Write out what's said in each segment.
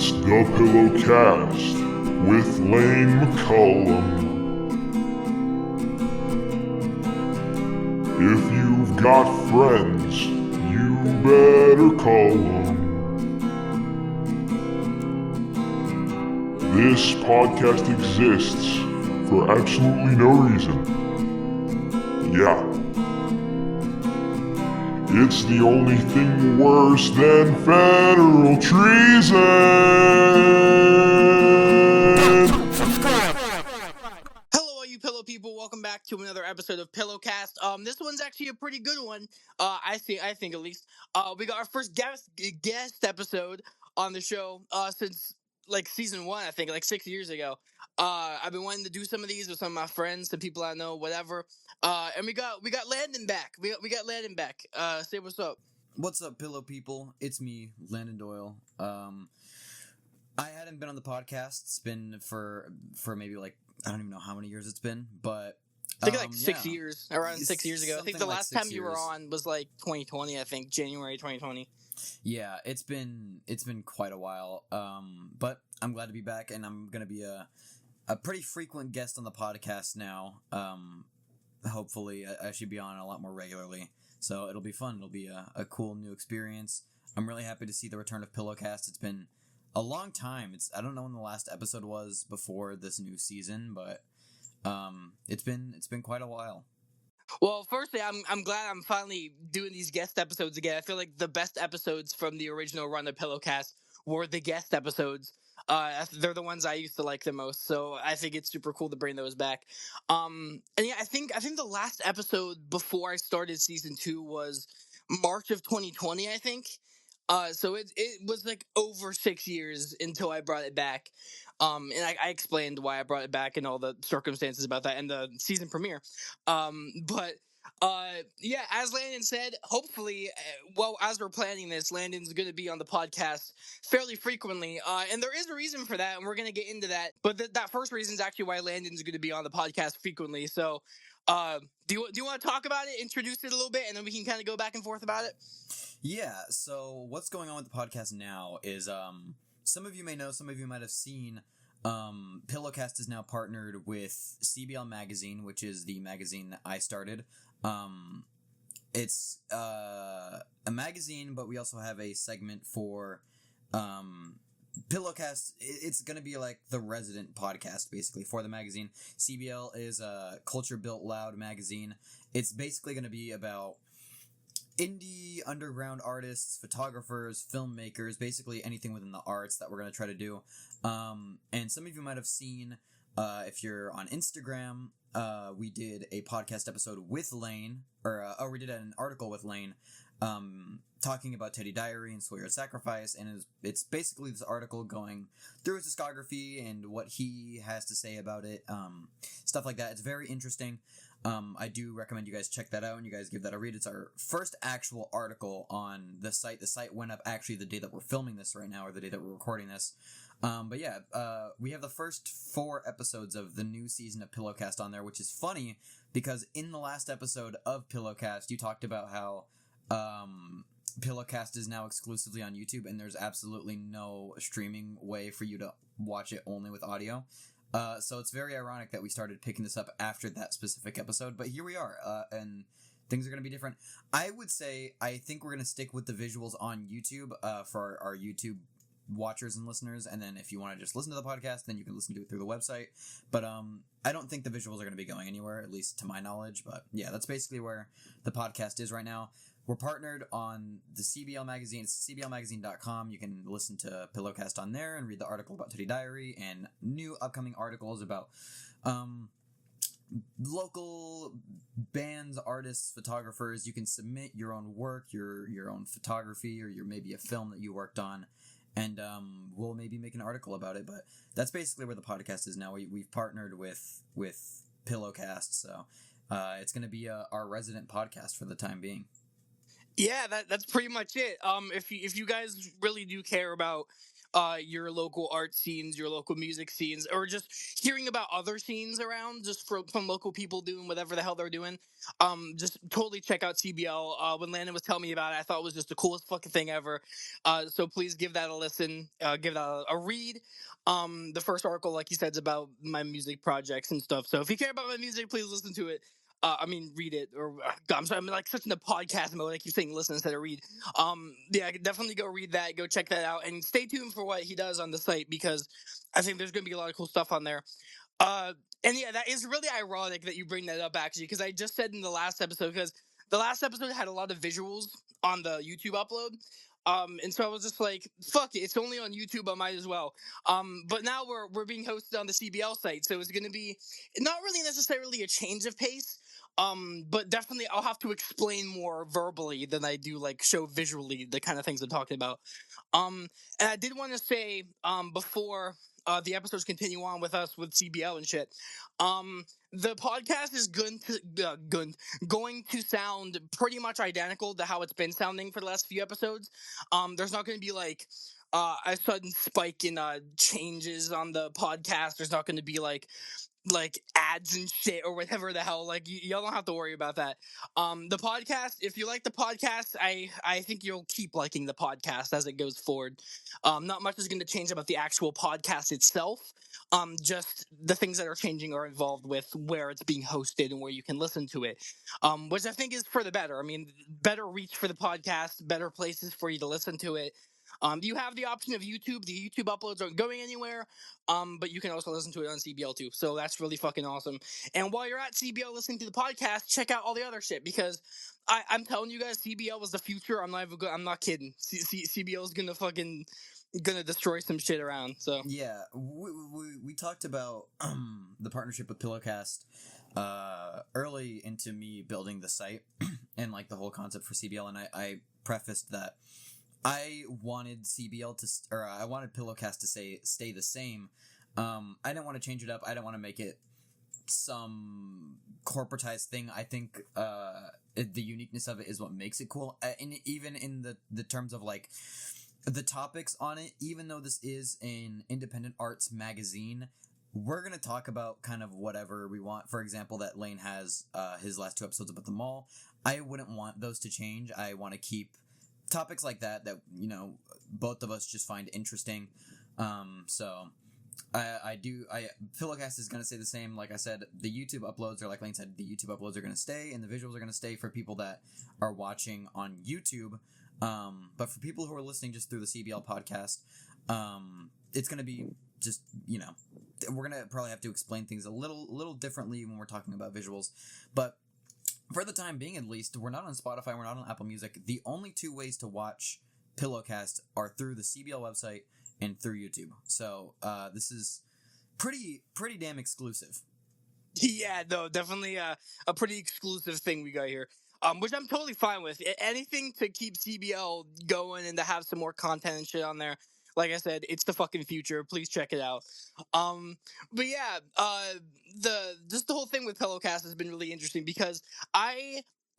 It's the Pillowcast with Lane McCullum. If you've got friends, you better call them. This podcast exists for absolutely no reason. Yeah. It's the only thing worse than federal treason! Hello, all you pillow people. Welcome back to another episode of Pillowcast. This one's actually a pretty good one. I think at least. We got our first guest episode on the show since like season 1, I think, like 6 years ago. I've been wanting to do some of these with some of my friends, some people I know, whatever. And we got Landen back. We got Landen back. Say what's up. What's up, pillow people? It's me, Landen Doyle. I hadn't been on the podcast. It's been for maybe like I don't even know how many years it's been, but I think like 6 years, around 6 years ago. I think the like last 6 time you were on was like 2020. I think January 2020. Yeah, it's been quite a while. But I'm glad to be back, and I'm gonna be a pretty frequent guest on the podcast now. Hopefully, I should be on a lot more regularly. So it'll be fun. It'll be a cool new experience. I'm really happy to see the return of Pillowcast. It's been a long time. I don't know when the last episode was before this new season, but it's been quite a while. Well, firstly, I'm glad I'm finally doing these guest episodes again. I feel like the best episodes from the original run of Pillowcast were the guest episodes. They're the ones I used to like the most, so I think it's super cool to bring those back. And yeah, I think the last episode before I started season 2 was March of 2020, I think. So it was like over 6 years until I brought it back. And I explained why I brought it back and all the circumstances about that in the season premiere. But yeah, as Landon said, hopefully, as we're planning this, Landon's going to be on the podcast fairly frequently. And there is a reason for that, and we're going to get into that. But that first reason is actually why Landon's going to be on the podcast frequently. So, do you want to talk about it, introduce it a little bit, and then we can kind of go back and forth about it? Yeah, so what's going on with the podcast now is some of you may know, some of you might have seen, Pillowcast is now partnered with CBL Magazine, which is the magazine that I started. It's a magazine, but we also have a segment for Pillowcast. It's going to be like the resident podcast, basically, for the magazine. CBL is a Culture Built Loud magazine. It's basically going to be about indie, underground artists, photographers, filmmakers, basically anything within the arts that we're going to try to do. And some of you might have seen, if you're on Instagram, we did a podcast episode with Lane, or we did an article with Lane, talking about Teddy Diary and Sawyer Sacrifice, and it's basically this article going through his discography and what he has to say about it, stuff like that. It's very interesting. I do recommend you guys check that out and you guys give that a read. It's our first actual article on the site. The site went up actually the day that we're filming this right now, or the day that we're recording this. But yeah, we have the first 4 episodes of the new season of Pillowcast on there, which is funny because in the last episode of Pillowcast, you talked about how Pillowcast is now exclusively on YouTube and there's absolutely no streaming way for you to watch it only with audio. So it's very ironic that we started picking this up after that specific episode, but here we are, and things are going to be different. I would say, I think we're going to stick with the visuals on YouTube, for our YouTube watchers and listeners, and then if you want to just listen to the podcast, then you can listen to it through the website, but, I don't think the visuals are going to be going anywhere, at least to my knowledge, but yeah, that's basically where the podcast is right now. We're partnered on the CBL Magazine. It's cblmagazine.com. You can listen to Pillowcast on there and read the article about Teddy Diary and new upcoming articles about local bands, artists, photographers. You can submit your own work, your own photography, or maybe a film that you worked on, and we'll maybe make an article about it. But that's basically where the podcast is now. We've partnered with Pillowcast, so it's going to be our resident podcast for the time being. Yeah, that's pretty much it. If you guys really do care about your local art scenes, your local music scenes, or just hearing about other scenes around, just from local people doing whatever the hell they're doing. Just totally check out CBL. When Landon was telling me about it, I thought it was just the coolest fucking thing ever. So please give that a listen. Give that a read. The first article, like you said, is about my music projects and stuff. So if you care about my music, please listen to it. Read it. Or God, I'm sorry, I'm like such in the podcast mode. I keep saying listen instead of read. Yeah, definitely go read that. Go check that out, and stay tuned for what he does on the site, because I think there's gonna be a lot of cool stuff on there. Uh, and yeah, that is really ironic that you bring that up, actually, because I just said in the last episode, because the last episode had a lot of visuals on the YouTube upload. And so I was just like, fuck it, it's only on YouTube, I might as well. But now we're being hosted on the CBL site, so it's gonna be not really necessarily a change of pace. But definitely I'll have to explain more verbally than I do like show visually the kind of things I'm talking about. And I did want to say, before the episodes continue on with us with CBL and shit, the podcast is going to sound pretty much identical to how it's been sounding for the last few episodes. There's not going to be like a sudden spike in changes on the podcast. There's not going to be like ads and shit or whatever the hell. Like y'all don't have to worry about that. The podcast, if you like the podcast, I think you'll keep liking the podcast as it goes forward. Not much is going to change about the actual podcast itself. Just the things that are changing are involved with where it's being hosted and where you can listen to it. Which I think is for the better. I mean, better reach for the podcast, better places for you to listen to it. You have the option of YouTube. The YouTube uploads aren't going anywhere. But you can also listen to it on CBL too. So that's really fucking awesome. And while you're at CBL listening to the podcast, check out all the other shit, because I'm telling you guys, CBL was the future. I'm not kidding. CBL is gonna destroy some shit around. So Yeah, we talked about the partnership with Pillowcast early into me building the site and like the whole concept for CBL, and I prefaced that I wanted I wanted Pillowcast to stay the same. I didn't want to change it up. I didn't want to make it some corporatized thing. I think the uniqueness of it is what makes it cool. And even in the terms of like the topics on it, even though this is an independent arts magazine, we're going to talk about kind of whatever we want. For example, that Lane has his last 2 episodes about the mall. I wouldn't want those to change. I want to keep topics like that, you know, both of us just find interesting. So Pillowcast is going to stay the same. Like I said, the YouTube uploads are, like Lane said, the YouTube uploads are going to stay, and the visuals are going to stay for people that are watching on YouTube. But for people who are listening just through the CBL podcast, it's going to be just, you know, we're going to probably have to explain things a little differently when we're talking about visuals. But for the time being, at least, we're not on Spotify, we're not on Apple Music. The only 2 ways to watch Pillowcast are through the CBL website and through YouTube. So this is pretty damn exclusive. yeah, no, definitely a pretty exclusive thing we got here. Which I'm totally fine with. Anything to keep CBL going and to have some more content and shit on there. Like I said, it's the fucking future. Please check it out. But yeah, the whole thing with Pillowcast has been really interesting, because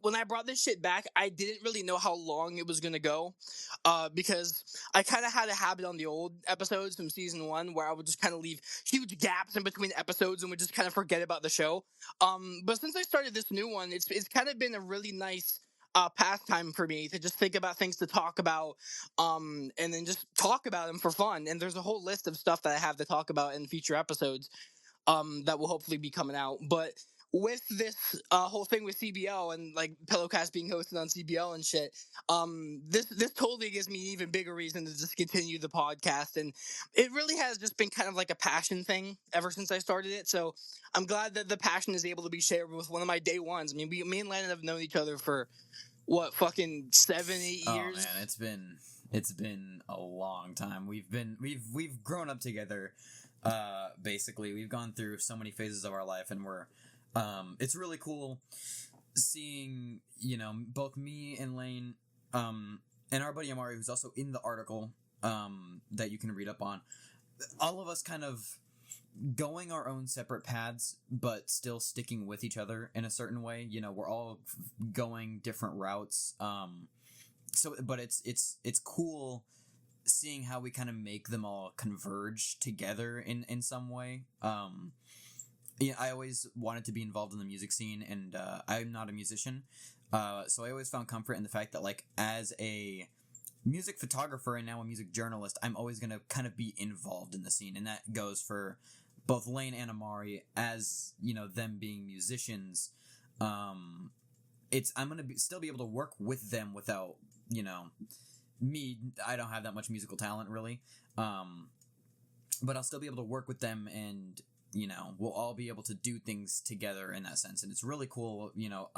when I brought this shit back, I didn't really know how long it was gonna go, because I kind of had a habit on the old episodes from season 1 where I would just kind of leave huge gaps in between episodes and would just kind of forget about the show. But since I started this new one, it's kind of been a really nice pastime for me to just think about things to talk about, and then just talk about them for fun. And there's a whole list of stuff that I have to talk about in future episodes, that will hopefully be coming out. But with this whole thing with CBL and like Pillowcast being hosted on CBL and shit, this totally gives me an even bigger reason to just continue the podcast. And it really has just been kind of like a passion thing ever since I started it. So I'm glad that the passion is able to be shared with one of my day ones. I mean, me and Landon have known each other for what, fucking 7-8 years. Oh man, it's been a long time. We've grown up together. Basically, we've gone through so many phases of our life, and it's really cool seeing, you know, both me and Lane, and our buddy Amari, who's also in the article, that you can read up on, all of us kind of going our own separate paths, but still sticking with each other in a certain way. You know, we're all going different routes. But it's cool seeing how we kind of make them all converge together in some way. Yeah, I always wanted to be involved in the music scene, and I'm not a musician, so I always found comfort in the fact that, like, as a music photographer and now a music journalist, I'm always going to kind of be involved in the scene, and that goes for both Lane and Amari, as, you know, them being musicians. I'm going to still be able to work with them without, you know, me. I don't have that much musical talent, really, but I'll still be able to work with them, and, you know, we'll all be able to do things together in that sense, and it's really cool. You know,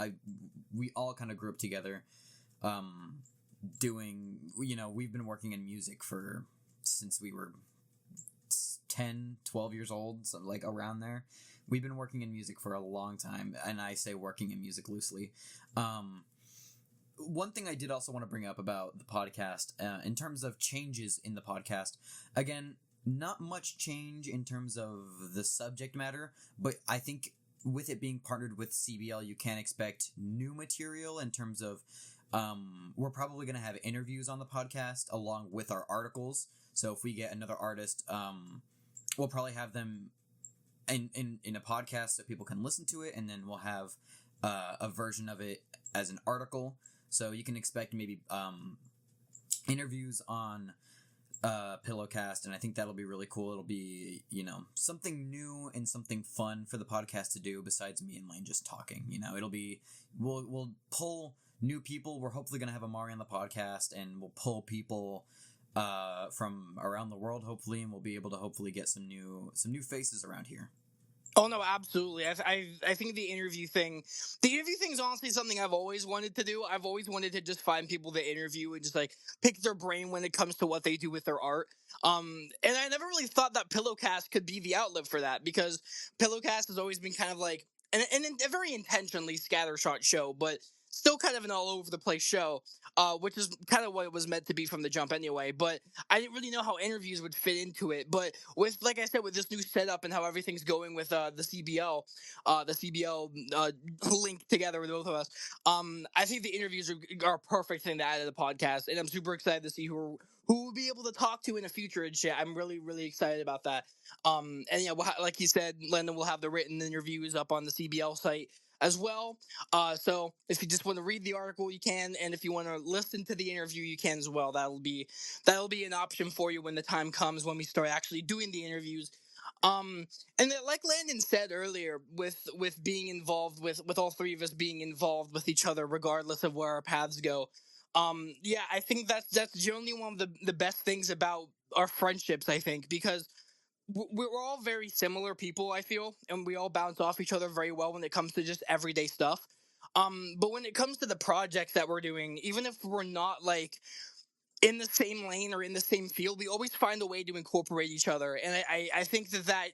we all kind of grew up together, doing, you know, we've been working in music since we were 10, 12 years old, so like around there. We've been working in music for a long time, and I say working in music loosely. One thing I did also want to bring up about the podcast, in terms of changes in the podcast, again, not much change in terms of the subject matter, but I think with it being partnered with CBL, you can expect new material in terms of, we're probably going to have interviews on the podcast along with our articles. So if we get another artist, we'll probably have them in a podcast so people can listen to it, and then we'll have a version of it as an article. So you can expect maybe interviews on Pillowcast, and I think that'll be really cool. It'll be, you know, something new and something fun for the podcast to do besides me and Lane just talking. You know, it'll be, we'll pull new people. We're hopefully going to have Amari on the podcast, and we'll pull people from around the world, hopefully, and we'll be able to hopefully get some new faces around here. Oh no, absolutely. I think the interview thing is honestly something I've always wanted to do. I've always wanted to just find people to interview and just like pick their brain when it comes to what they do with their art. And I never really thought that Pillowcast could be the outlet for that, because Pillowcast has always been kind of like and a very intentionally scattershot show, but still kind of an all over the place show, which is kind of what it was meant to be from the jump anyway. But I didn't really know how interviews would fit into it. But with, like I said, with this new setup and how everything's going with the CBL link together with both of us, I think the interviews are a perfect thing to add to the podcast, and I'm super excited to see who we'll be able to talk to in the future and shit. I'm really, really excited about that. And yeah, like you said, Landen will have the written interviews up on the CBL site as well. So if you just want to read the article, you can, and if you want to listen to the interview, you can as well. That'll be an option for you when the time comes when we start actually doing the interviews. And then, like Landon said earlier, with being involved with all three of us being involved with each other, regardless of where our paths go. Yeah, I think that's generally one of the best things about our friendships. I think because we're all very similar people, I feel, and we all bounce off each other very well when it comes to just everyday stuff. But when it comes to the projects that we're doing, even if we're not like in the same lane or in the same field, we always find a way to incorporate each other, and I think that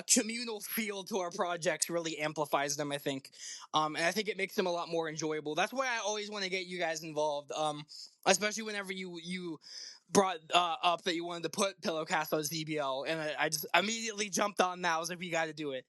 communal feel to our projects really amplifies them, I think. And I think it makes them a lot more enjoyable. That's why I always want to get you guys involved, especially whenever you brought up that you wanted to put Pillowcast on CBL, and I just immediately jumped on that. I was like, we got to do it.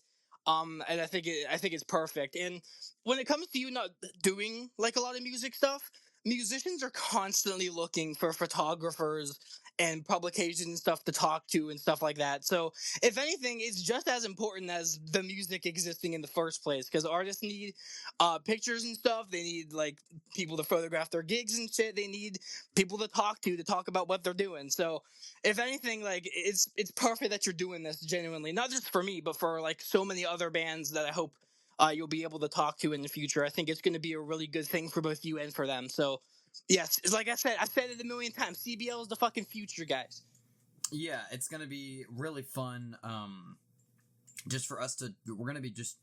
And I think it's perfect. And when it comes to you not doing like a lot of music stuff, musicians are constantly looking for photographers and publications and stuff to talk to and stuff like that. So if anything, it's just as important as the music existing in the first place, because artists need pictures and stuff. They need like people to photograph their gigs and shit. They need people to talk about what they're doing. So if anything, like it's perfect that you're doing this genuinely, not just for me, but for like so many other bands that I hope you'll be able to talk to in the future. I think it's going to be a really good thing for both you and for them. So yes, it's like I've said it a million times. CBL is the fucking future, guys. Yeah, it's gonna be really fun. Just for us we're gonna be just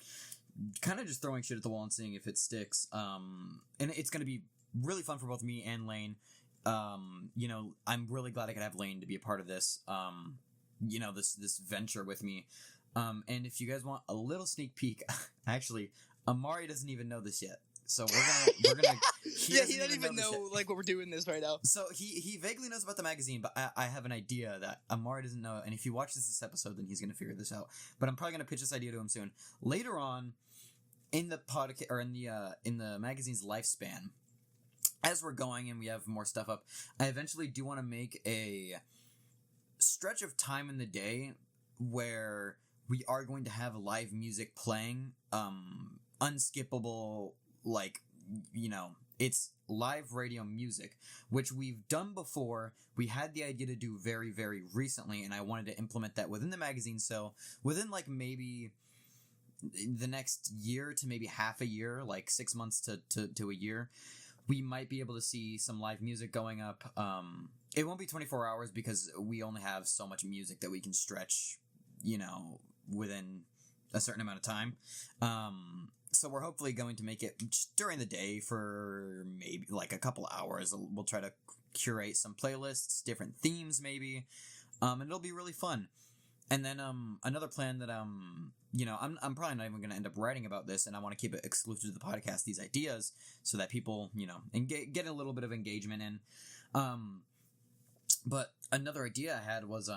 kind of just throwing shit at the wall and seeing if it sticks. And it's gonna be really fun for both me and Lane. You know, I'm really glad I could have Lane to be a part of this. You know, this venture with me. And if you guys want a little sneak peek, actually, Amari doesn't even know this yet. So we're gonna. He doesn't even know like what we're doing this right now. So he vaguely knows about the magazine, but I have an idea that Amari doesn't know. And if he watches this episode, then he's gonna figure this out. But I'm probably gonna pitch this idea to him soon. Later on, in the podcast or in the magazine's lifespan, as we're going and we have more stuff up, I eventually do want to make a stretch of time in the day where we are going to have live music playing, unskippable, like, it's live radio music, which we've done before. We had the idea to do very, very recently, and I wanted to implement that within the magazine. So within like maybe the next year to maybe half a year, like 6 months to a year, we might be able to see some live music going up. It won't be 24 hours because we only have so much music that we can stretch, within a certain amount of time. So we're hopefully going to make it just during the day for maybe like a couple hours. We'll try to curate some playlists, different themes maybe, and it'll be really fun. And then another plan that I'm probably not even going to end up writing about this, and I want to keep it exclusive to the podcast, these ideas, so that people, get a little bit of engagement in. But another idea I had was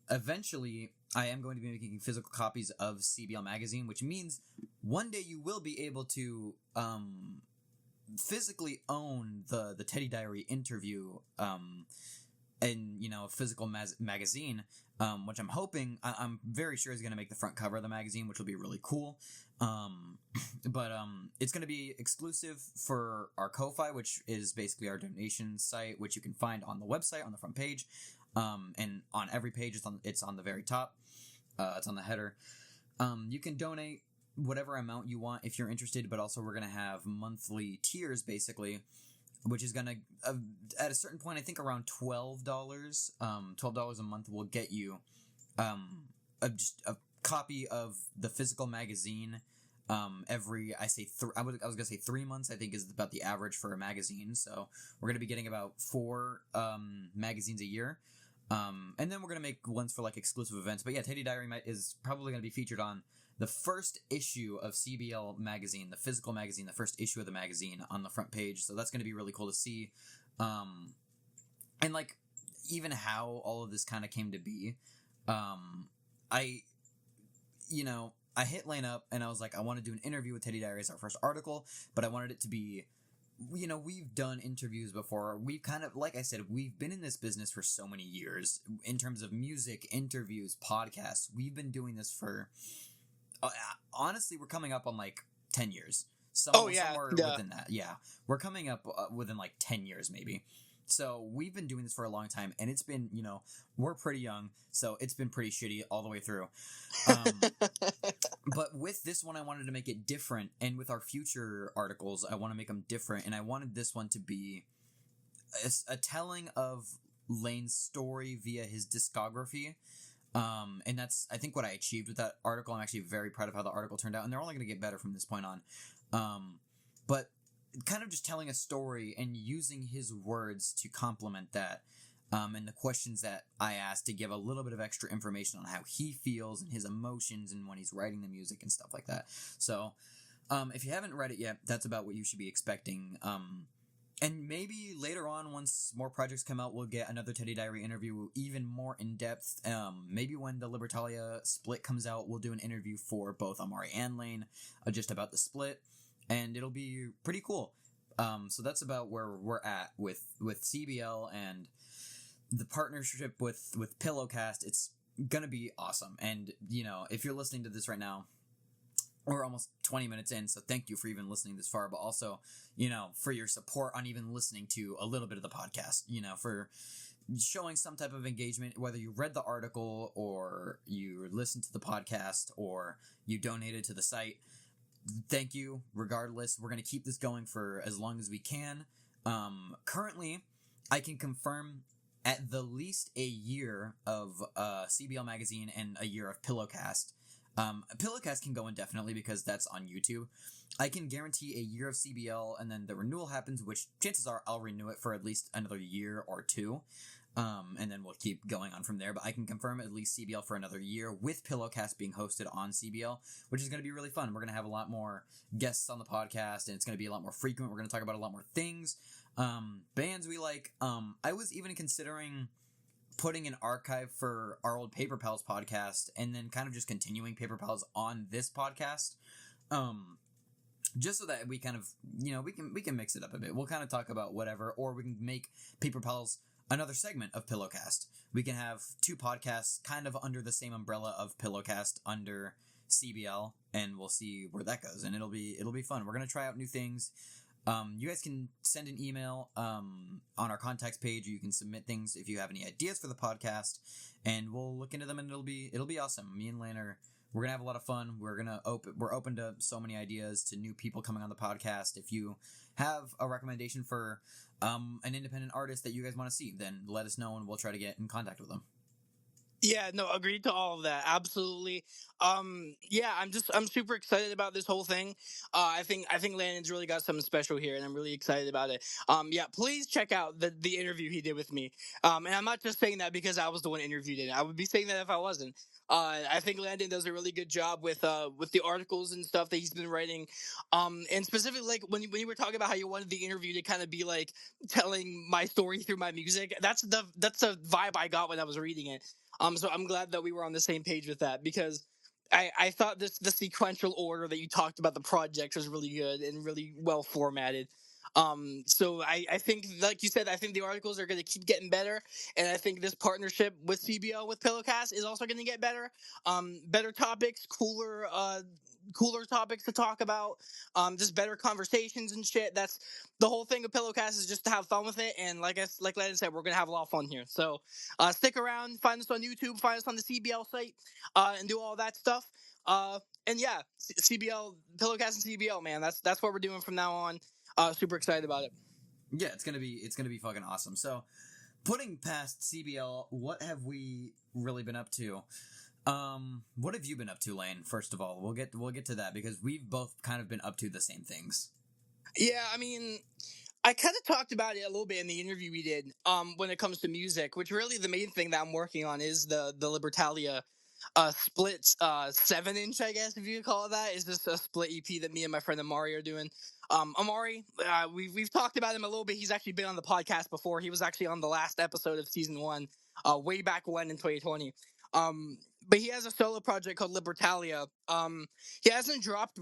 eventually I am going to be making physical copies of CBL Magazine, which means one day you will be able to physically own the Teddy Diary interview in a physical magazine, which I'm hoping, I'm very sure is going to make the front cover of the magazine, which will be really cool. But it's going to be exclusive for our Ko-Fi, which is basically our donation site, which you can find on the website on the front page, and on every page it's on the very top. It's on the header. You can donate whatever amount you want if you're interested, but also we're going to have monthly tiers basically, which is going to, at a certain point, I think around $12, $12 a month will get you just a copy of the physical magazine every, I was going to say 3 months, I think is about the average for a magazine. So we're going to be getting about 4 magazines a year. And then we're going to make ones for like exclusive events. But yeah, Teddy Diary is probably going to be featured on the first issue of CBL Magazine, the physical magazine, the first issue of the magazine on the front page. So that's going to be really cool to see. And like even how all of this kind of came to be. I hit Lane up and I was like, I want to do an interview with Teddy Diary as our first article, but I wanted it to be, we've done interviews before. We've kind of, like I said, we've been in this business for so many years in terms of music, interviews, podcasts. We've been doing this for, honestly, we're coming up on like 10 years. Somewhere within that. Yeah. We're coming up within like 10 years maybe. So we've been doing this for a long time, and it's been, we're pretty young, so it's been pretty shitty all the way through. But with this one, I wanted to make it different, and with our future articles, I want to make them different, and I wanted this one to be a telling of Lane's story via his discography. And that's, I think, what I achieved with that article. I'm actually very proud of how the article turned out, and they're only going to get better from this point on. But kind of just telling a story and using his words to complement that, and the questions that I asked to give a little bit of extra information on how he feels and his emotions and when he's writing the music and stuff like that. So, if you haven't read it yet, that's about what you should be expecting. And maybe later on, once more projects come out, we'll get another Teddy Diary interview even more in depth. Maybe when the Libertalia split comes out, we'll do an interview for both Amari and Lane, just about the split. And it'll be pretty cool. So that's about where we're at with CBL and the partnership with Pillowcast. It's gonna be awesome. And, if you're listening to this right now, we're almost 20 minutes in, so thank you for even listening this far, but also, for your support on even listening to a little bit of the podcast, for showing some type of engagement, whether you read the article or you listened to the podcast or you donated to the site. Thank you. Regardless, we're going to keep this going for as long as we can. Currently, I can confirm at the least a year of CBL Magazine and a year of Pillowcast. Pillowcast can go indefinitely because that's on YouTube. I can guarantee a year of CBL, and then the renewal happens, which chances are I'll renew it for at least another year or two. And then we'll keep going on from there. But I can confirm at least CBL for another year with Pillowcast being hosted on CBL, which is going to be really fun. We're going to have a lot more guests on the podcast, and it's going to be a lot more frequent. We're going to talk about a lot more things. Bands we like. I was even considering putting an archive for our old Paper Pals podcast and then kind of just continuing Paper Pals on this podcast. just so that we kind of, we can mix it up a bit. We'll kind of talk about whatever, or we can make Paper Pals another segment of Pillowcast. We can have two podcasts kind of under the same umbrella of Pillowcast under CBL, and we'll see where that goes. And it'll be fun. We're gonna try out new things. You guys can send an email on our contacts page. You can submit things if you have any ideas for the podcast, and we'll look into them. And it'll be awesome. Me and Lane we're gonna have a lot of fun. We're open to so many ideas, to new people coming on the podcast. If you have a recommendation for an independent artist that you guys want to see, then let us know, and we'll try to get in contact with them. Yeah, no, agreed to all of that. Absolutely. Yeah, I'm super excited about this whole thing. I think Landon's really got something special here, and I'm really excited about it. Yeah, please check out the interview he did with me. And I'm not just saying that because I was the one interviewed in it. I would be saying that if I wasn't. I think Landon does a really good job with the articles and stuff that he's been writing. And specifically, like when you were talking about how you wanted the interview to kind of be like telling my story through my music. That's the vibe I got when I was reading it. So I'm glad that we were on the same page with that, because I thought the sequential order that you talked about the projects was really good and really well formatted. So I think, like you said, I think the articles are going to keep getting better, and I think this partnership with CBL with Pillowcast is also going to get better. Better topics, cooler topics to talk about. Just better conversations and shit. That's the whole thing of Pillowcast, is just to have fun with it. And like Landon said, we're gonna have a lot of fun here. So stick around, find us on YouTube, find us on the CBL site, and do all that stuff. And yeah, CBL, Pillowcast and CBL, man. That's what we're doing from now on. Super excited about it. Yeah, it's gonna be fucking awesome. So, putting past CBL, what have we really been up to? What have you been up to, Lane? First of all, we'll get to that, because we've both kind of been up to the same things. Yeah, I mean, I kind of talked about it a little bit in the interview we did. When it comes to music, which really the main thing that I'm working on is the Libertalia split 7-inch, I guess if you could call it that. Is just a split EP that me and my friend Amari are doing. Amari, we've talked about him a little bit. He's actually been on the podcast before. He was actually on the last episode of season 1, way back when in 2020. But he has a solo project called Libertalia. He hasn't dropped,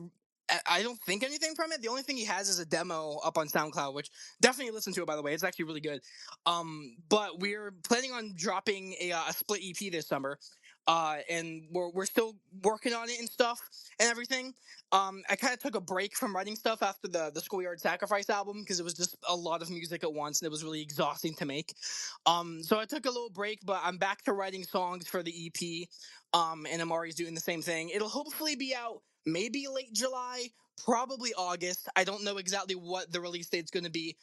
I don't think, anything from it. The only thing he has is a demo up on SoundCloud, which definitely listen to it, by the way. It's actually really good. But we're planning on dropping a split EP this summer. And we're still working on it and stuff and everything. I kind of took a break from writing stuff after the Schoolyard Sacrifice album, because it was just a lot of music at once and it was really exhausting to make. So I took a little break, but I'm back to writing songs for the EP. And Amari's doing the same thing. It'll hopefully be out maybe late July, probably August. I don't know exactly what the release date's going to be,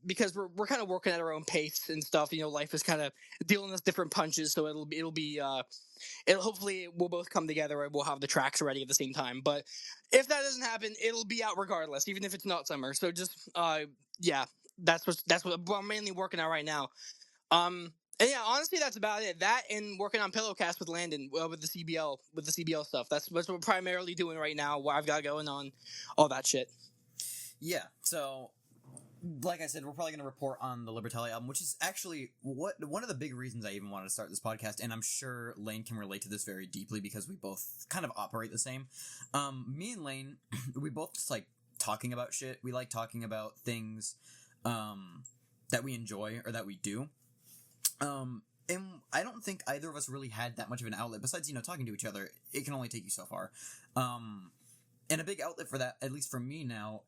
because we're kind of working at our own pace and stuff. You know, life is kind of dealing us different punches, so it'll hopefully we'll both come together and we'll have the tracks ready at the same time. But if that doesn't happen, it'll be out regardless, even if it's not summer. So just yeah, that's what I'm mainly working on right now. And yeah, honestly, that's about it. That and working on Pillowcast with Landen, with the CBL stuff. That's what we're primarily doing right now. What I've got going on, all that shit. Yeah. So, like I said, we're probably going to report on the Libertalia album, which is actually one of the big reasons I even wanted to start this podcast, and I'm sure Lane can relate to this very deeply because we both kind of operate the same. Me and Lane, we both just like talking about shit. We like talking about things that we enjoy or that we do. And I don't think either of us really had that much of an outlet besides, talking to each other. It can only take you so far. And a big outlet for that, at least for me now,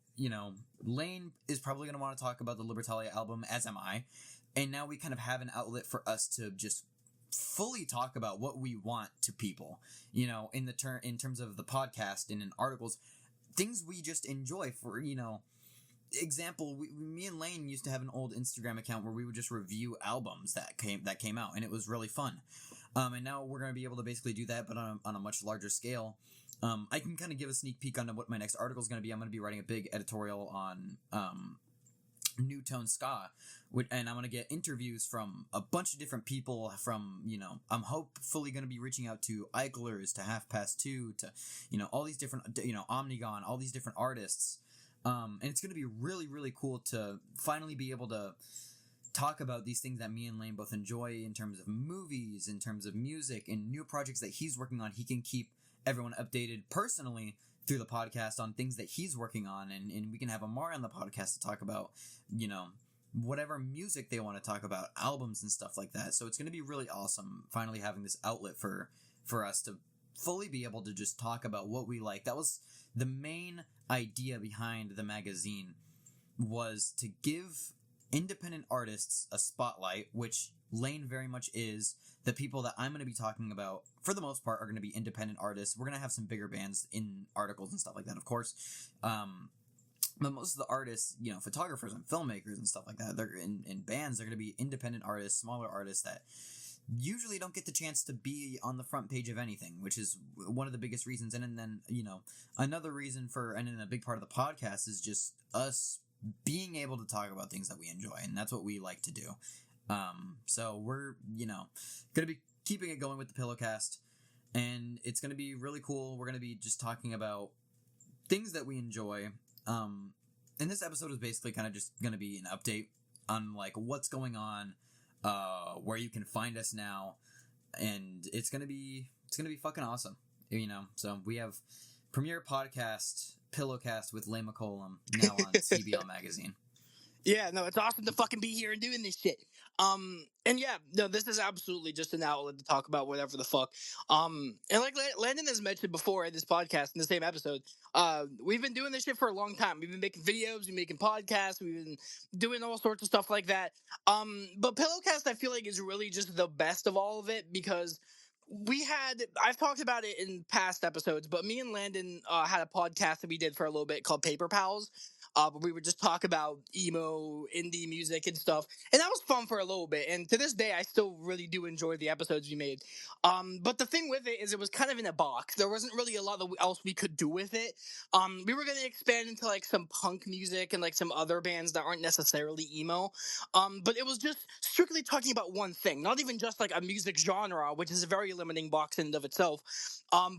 Lane is probably going to want to talk about the Libertalia album, as am I. And now we kind of have an outlet for us to just fully talk about what we want to people, in terms of the podcast and in articles, things we just enjoy for, example, me and Lane used to have an old Instagram account where we would just review albums that came out, and it was really fun. And now we're going to be able to basically do that, but on a much larger scale. I can kind of give a sneak peek on what my next article is going to be. I'm going to be writing a big editorial on New Tone Ska, and I'm going to get interviews from a bunch of different people from, I'm hopefully going to be reaching out to Eichlers, to Half Past Two, to, all these different, Omnigon, all these different artists. And it's going to be really, really cool to finally be able to talk about these things that me and Lane both enjoy in terms of movies, in terms of music, and new projects that he's working on. He can keep everyone updated personally through the podcast on things that he's working on, and we can have Amari on the podcast to talk about, whatever music they want to talk about, albums and stuff like that. So it's going to be really awesome finally having this outlet for us to fully be able to just talk about what we like. That was the main idea behind the magazine, was to give independent artists a spotlight, which Lane very much is. The people that I'm going to be talking about, for the most part, are going to be independent artists. We're going to have some bigger bands in articles and stuff like that, of course. But most of the artists, photographers and filmmakers and stuff like that, they're in bands, they're going to be independent artists, smaller artists that usually don't get the chance to be on the front page of anything, which is one of the biggest reasons. And then, another reason and then a big part of the podcast is just us being able to talk about things that we enjoy, and that's what we like to do. So we're, going to be keeping it going with the Pillowcast, and it's going to be really cool. We're going to be just talking about things that we enjoy. And this episode is basically kind of just going to be an update on, like, what's going on, where you can find us now, and it's going to be fucking awesome, So we have premiere podcast, Pillowcast with Lane McCollum, now on CBL Magazine. Yeah, no, it's awesome to fucking be here and doing this shit. And yeah, no, this is absolutely just an outlet to talk about whatever the fuck. And like Landon has mentioned before in this podcast, in the same episode, we've been doing this shit for a long time. We've been making videos, we've been making podcasts, we've been doing all sorts of stuff like that. But Pillowcast, I feel like, is really just the best of all of it, because I've talked about it in past episodes, but me and Landon had a podcast that we did for a little bit called Paper Pals. But we would just talk about emo, indie music and stuff. And that was fun for a little bit. And to this day, I still really do enjoy the episodes we made. But the thing with it is it was kind of in a box. There wasn't really a lot else we could do with it. We were going to expand into like some punk music and like some other bands that aren't necessarily emo. But it was just strictly talking about one thing, not even just like a music genre, which is a very limiting box in and of itself.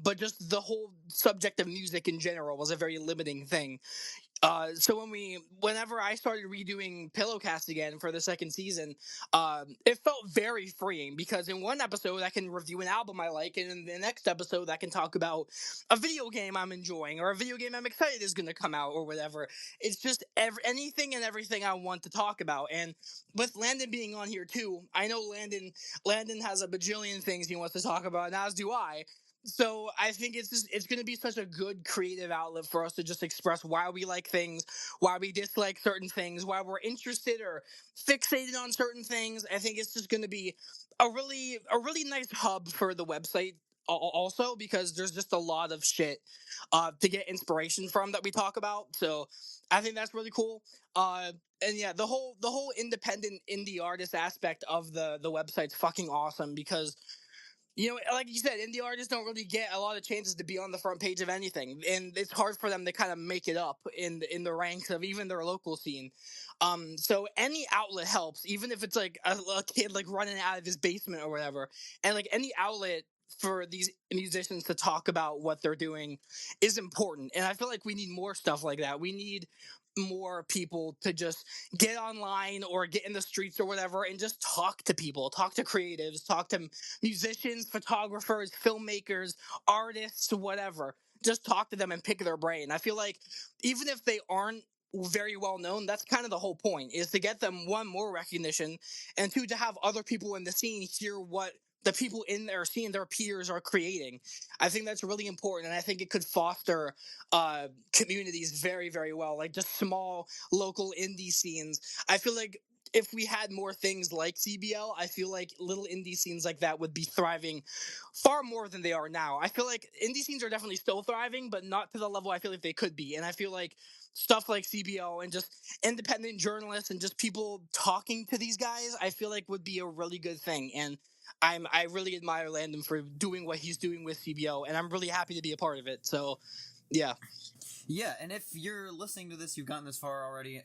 But just the whole subject of music in general was a very limiting thing. So whenever I started redoing Pillowcast again for the second season, it felt very freeing, because in one episode I can review an album I like, and in the next episode I can talk about a video game I'm enjoying, or a video game I'm excited is going to come out, or whatever. It's just anything and everything I want to talk about. And with Landon being on here too, I know Landon has a bajillion things he wants to talk about, and as do I. So I think it's going to be such a good creative outlet for us to just express why we like things, why we dislike certain things, why we're interested or fixated on certain things. I think it's just going to be a really nice hub for the website also, because there's just a lot of shit to get inspiration from that we talk about. So I think that's really cool. And yeah, the whole independent indie artist aspect of the website's fucking awesome, because like you said, indie artists don't really get a lot of chances to be on the front page of anything, and it's hard for them to kind of make it up in the ranks of even their local scene. So any outlet helps, even if it's like a kid like running out of his basement or whatever, and like any outlet for these musicians to talk about what they're doing is important. And I feel like we need more stuff like that. We need more people to just get online or get in the streets or whatever and just talk to people, talk to creatives, talk to musicians, photographers, filmmakers, artists, whatever. Just talk to them and pick their brain. I feel like even if they aren't very well known, that's kind of the whole point, is to get them, one, more recognition, and two, to have other people in the scene hear what the people in their scene, their peers, are creating. I think that's really important, and I think it could foster communities very, very well, like just small local indie scenes. I feel like if we had more things like CBL, I feel like little indie scenes like that would be thriving far more than they are now. I feel like indie scenes are definitely still thriving, but not to the level I feel like they could be. And I feel like stuff like CBL and just independent journalists and just people talking to these guys, I feel like would be a really good thing. And I really admire Landon for doing what he's doing with CBL, and I'm really happy to be a part of it. So, yeah. Yeah, and if you're listening to this, you've gotten this far already.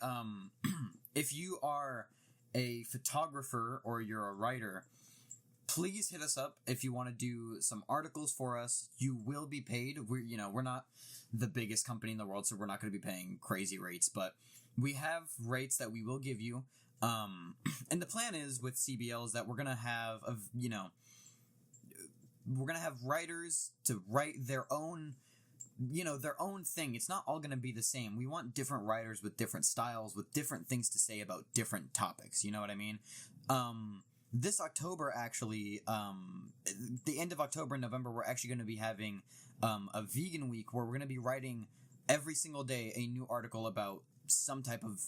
If you are a photographer or you're a writer, please hit us up if you want to do some articles for us. You will be paid. We're not the biggest company in the world, so we're not going to be paying crazy rates, but we have rates that we will give you. And the plan is with CBL is that we're gonna have writers to write their own their own thing. It's not all going to be the same. We want different writers with different styles, with different things to say about different topics. You know what I mean? This October, actually, the end of October and November, we're actually going to be having a vegan week where we're going to be writing every single day a new article about some type of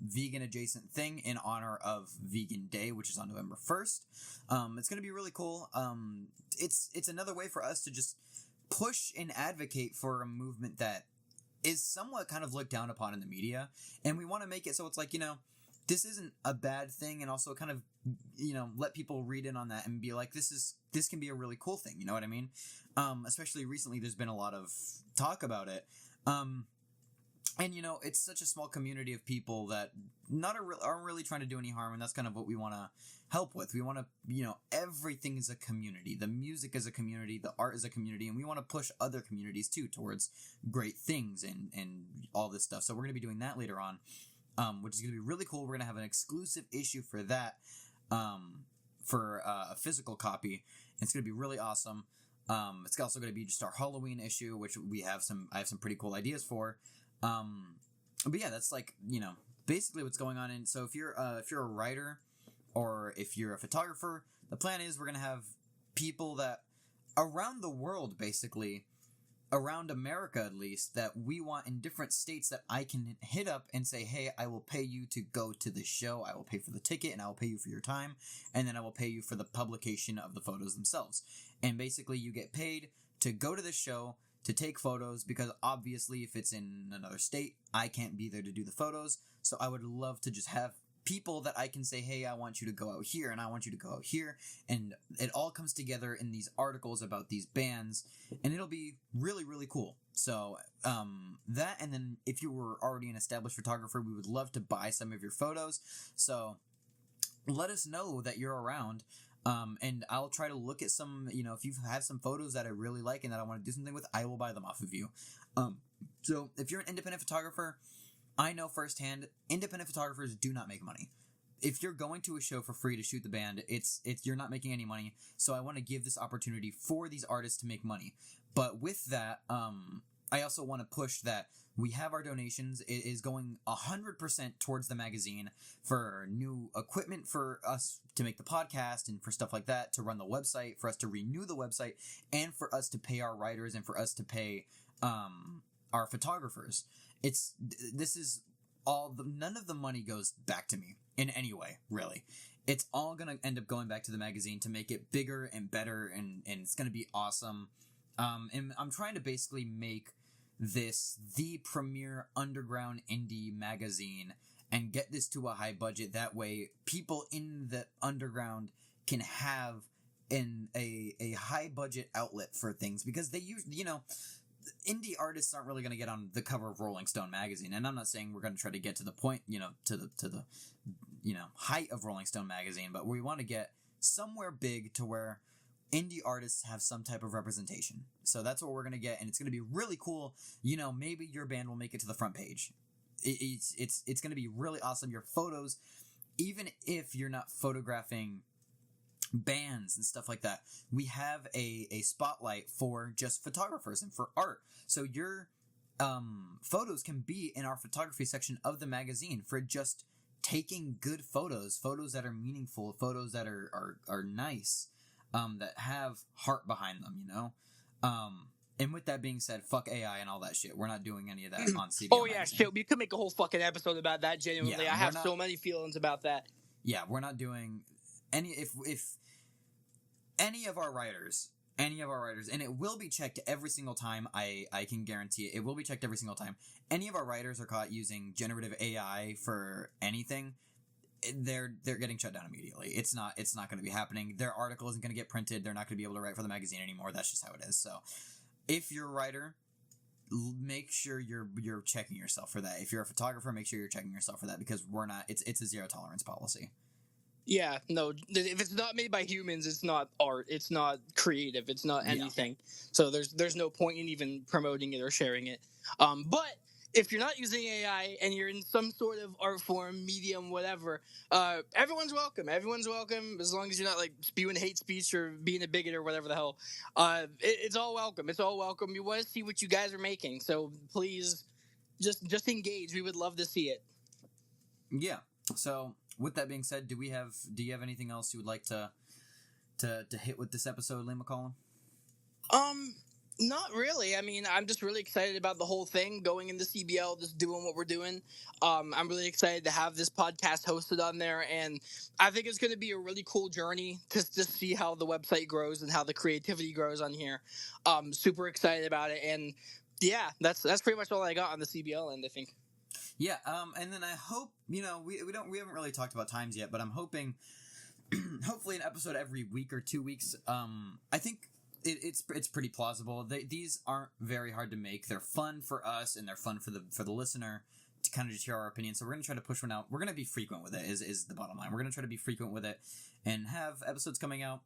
vegan adjacent thing in honor of Vegan Day, which is on November 1st. It's going to be really cool. It's another way for us to just push and advocate for a movement that is somewhat kind of looked down upon in the media, and we want to make it so it's like, this isn't a bad thing, and also kind of, let people read in on that and be like, this can be a really cool thing, you know what I mean? Especially recently, there's been a lot of talk about it. And, it's such a small community of people that aren't really trying to do any harm, and that's kind of what we want to help with. We want to, everything is a community. The music is a community, the art is a community, and we want to push other communities, too, towards great things and all this stuff. So we're going to be doing that later on, which is going to be really cool. We're going to have an exclusive issue for that, for a physical copy. It's going to be really awesome. It's also going to be just our Halloween issue, which I have some pretty cool ideas for. But yeah, that's like, basically what's going on. And so if you're a writer or if you're a photographer, the plan is we're going to have people that around the world, basically around America at least, that we want in different states that I can hit up and say, hey, I will pay you to go to the show. I will pay for the ticket and I will pay you for your time. And then I will pay you for the publication of the photos themselves. And basically you get paid to go to the show, to take photos, because obviously if it's in another state, I can't be there to do the photos. So I would love to just have people that I can say, hey, I want you to go out here and I want you to go out here. And it all comes together in these articles about these bands, and it'll be really, really cool. So that, and then if you were already an established photographer, we would love to buy some of your photos. So let us know that you're around. And I'll try to look at some, if you have some photos that I really like and that I want to do something with, I will buy them off of you. So if you're an independent photographer, I know firsthand, independent photographers do not make money. If you're going to a show for free to shoot the band, it's you're not making any money. So I want to give this opportunity for these artists to make money. But with that, I also want to push that we have our donations. It is going 100% towards the magazine for new equipment for us to make the podcast and for stuff like that, to run the website, for us to renew the website, and for us to pay our writers and for us to pay our photographers. This is all none of the money goes back to me in any way, really. It's all going to end up going back to the magazine to make it bigger and better, and it's going to be awesome. And I'm trying to basically make this the premier underground indie magazine and get this to a high budget. That way people in the underground can have a high budget outlet for things, because they use, indie artists aren't really going to get on the cover of Rolling Stone magazine. And I'm not saying we're going to try to get to the point, to the height of Rolling Stone magazine, but we want to get somewhere big to where indie artists have some type of representation. So that's what we're going to get, and it's going to be really cool. Maybe your band will make it to the front page. It's going to be really awesome. Your photos, even if you're not photographing bands and stuff like that, we have a spotlight for just photographers and for art. So your photos can be in our photography section of the magazine for just taking good photos that are meaningful, photos that are nice, that have heart behind them, And with that being said, fuck AI and all that shit. We're not doing any of that on CBL Oh yeah, Magazine. shit. We could make a whole fucking episode about that. Genuinely, Yeah, I have so many feelings about that. Yeah, we're not doing any. If any of our writers, and it will be checked every single time. I can guarantee it. It will be checked every single time. Any of our writers are caught using generative AI for anything, they're getting shut down immediately. It's not going to be happening. Their article isn't going to get printed. They're not going to be able to write for the magazine anymore. That's just how it is. So, if you're a writer, make sure you're checking yourself for that. If you're a photographer, make sure you're checking yourself for that, because we're not. It's a zero tolerance policy. Yeah, no. If it's not made by humans, it's not art. It's not creative. It's not anything. So there's no point in even promoting it or sharing it. But if you're not using AI and you're in some sort of art form, medium, whatever, everyone's welcome. Everyone's welcome as long as you're not like spewing hate speech or being a bigot or whatever the hell. It's all welcome. It's all welcome. We want to see what you guys are making, so please just engage. We would love to see it. Yeah. So with that being said, do you have anything else you would like to hit with this episode, Lee McCollum? Not really. I mean, I'm just really excited about the whole thing going into CBL, just doing what we're doing. I'm really excited to have this podcast hosted on there, and I think it's going to be a really cool journey to just see how the website grows and how the creativity grows on here. Super excited about it, and yeah, that's pretty much all I got on the CBL end, I think. Yeah. And then I hope, we haven't really talked about times yet, but I'm hoping, hopefully an episode every week or 2 weeks. I think. It's pretty plausible. These aren't very hard to make. They're fun for us, and they're fun for the listener to kind of just hear our opinion. So we're gonna try to push one out. We're gonna be frequent with it. Is the bottom line. We're gonna try to be frequent with it, and have episodes coming out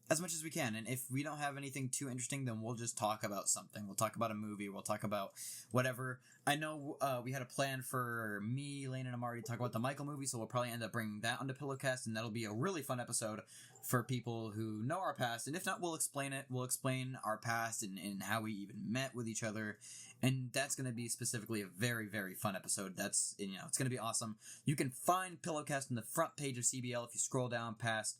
as much as we can. And if we don't have anything too interesting, then we'll just talk about something. We'll talk about a movie. We'll talk about whatever. I know we had a plan for me, Lane, and Amari to talk about the Michael movie, so we'll probably end up bringing that onto Pillowcast, and that'll be a really fun episode for people who know our past. And if not, we'll explain it. We'll explain our past and how we even met with each other. And that's going to be specifically a very, very fun episode. It's going to be awesome. You can find Pillowcast on the front page of CBL if you scroll down past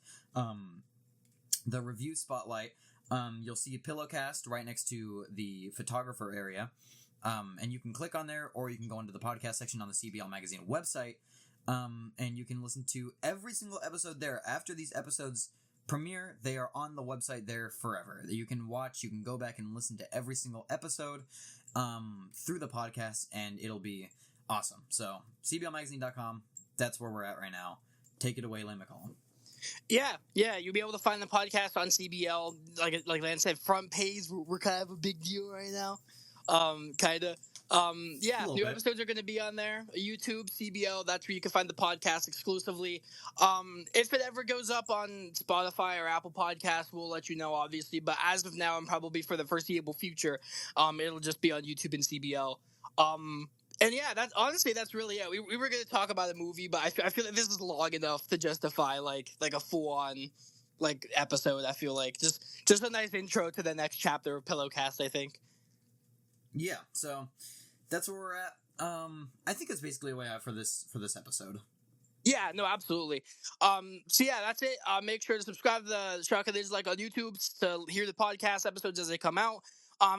the review spotlight. You'll see Pillowcast right next to the photographer area. And you can click on there, or you can go into the podcast section on the CBL Magazine website. And you can listen to every single episode there. After these episodes premiere, they are on the website there forever. You can go back and listen to every single episode through the podcast, and it'll be awesome. So, CBLmagazine.com, that's where we're at right now. Take it away, Lane McCollum. Yeah, you'll be able to find the podcast on CBL. Like Lance said, front page. We're kind of a big deal right now. Kind of. New episodes are going to be on there. YouTube, CBL, that's where you can find the podcast exclusively. If it ever goes up on Spotify or Apple Podcasts, we'll let you know, obviously. But as of now, and probably for the foreseeable future, it'll just be on YouTube and CBL. And yeah, that's really it. We were going to talk about a movie, but I feel like this is long enough to justify like a full-on episode. I feel like just a nice intro to the next chapter of Pillowcast, I think. Yeah, so that's where we're at. I think that's basically what I have for this episode. Yeah, no, absolutely. So yeah, that's it. Make sure to subscribe to the Shotgun Is Like on YouTube to hear the podcast episodes as they come out.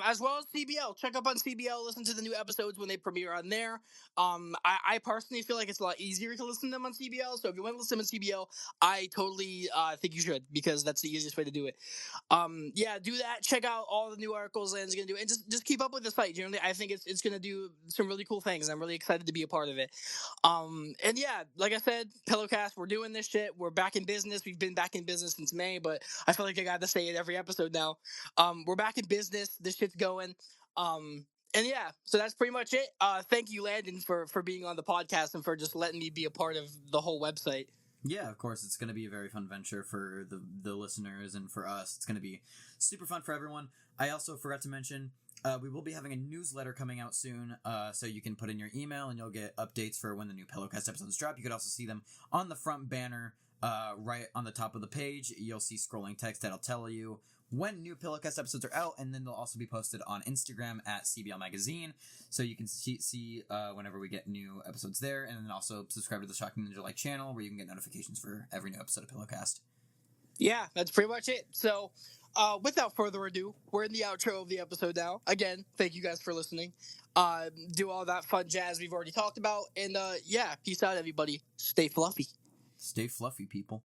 As well as CBL. Check up on CBL, listen to the new episodes when they premiere on there. I personally feel like it's a lot easier to listen to them on CBL, so if you want to listen to CBL, I totally think you should, because that's the easiest way to do it. Do that. Check out all the new articles Land's gonna do, and just keep up with the site. Generally, I think it's gonna do some really cool things. I'm really excited to be a part of it. And yeah, like I said, Pillowcast, we're doing this shit. We're back in business. We've been back in business since May, but I feel like I got to say it every episode now. We're back in business. This shit's going. And yeah, so that's pretty much it. Thank you, Landen, for being on the podcast and for just letting me be a part of the whole website. Yeah, of course, it's going to be a very fun venture for the listeners and for us. It's going to be super fun for everyone. I also forgot to mention, we will be having a newsletter coming out soon, so you can put in your email and you'll get updates for when the new Pillowcast episodes drop. You could also see them on the front banner, right on the top of the page. You'll see scrolling text that'll tell you when new Pillowcast episodes are out, and then they'll also be posted on Instagram at CBL Magazine, so you can see whenever we get new episodes there, and then also subscribe to the Shocking Ninja channel, where you can get notifications for every new episode of Pillowcast. Yeah, that's pretty much it. So, without further ado, we're in the outro of the episode now. Again, thank you guys for listening. Do all that fun jazz we've already talked about, and peace out, everybody. Stay fluffy. Stay fluffy, people.